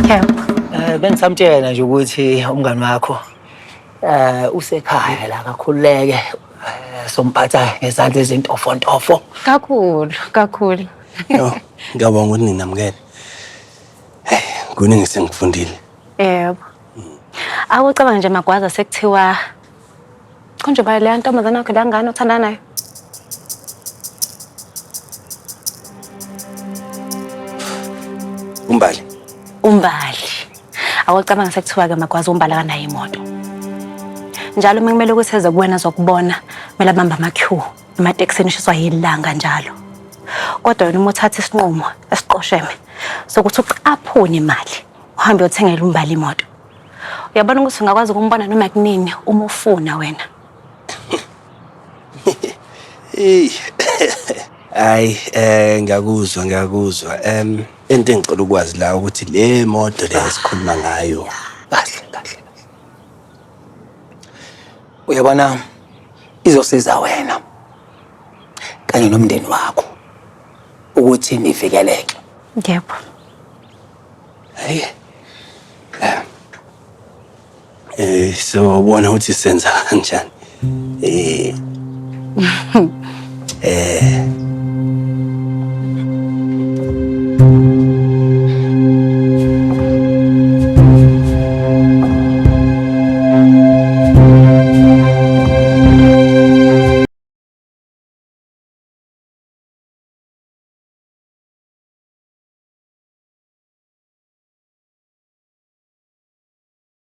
Yebo. Bengisamtshela nje ukuthi umngani wakho usekhaya la kakhululeke somphatha ngezandla ezintofontofo. Kakhulu. Yo, ngiyabonga ukuthi ninamukele. Kuningi sengifundile. Yebo. Awucabanga nje Magwaza sekuthiwa konje ba le ntombazana yakho la ngane uthanda nayo. Umbali. Awucabanga sekuthiwa ke Magwaza umbala kanayo imoto. Njalo kumele ukuthi eze kuwena zokubona, kumele abambe ama-queue, amateksi nishiswa yilanga njalo. Kodwa wena uma uthatha isinqumo esiqosheme sokuthi uqaphune imali, uhambe uyothengela umbali imoto. Uyabona ukuthi ungakwazi ukumbona noma kunini uma ufuna wena. Hayi, ngiyakuzwa. Into engicela ukwazi la ukuthi le moto le esikhuluma ngayo. Kahle. Uyabona izosiza wena kanye nomndeni wakho ukuthi nivikeleke. Yebo. Hayi. So ubona ukuthi senza kanjani?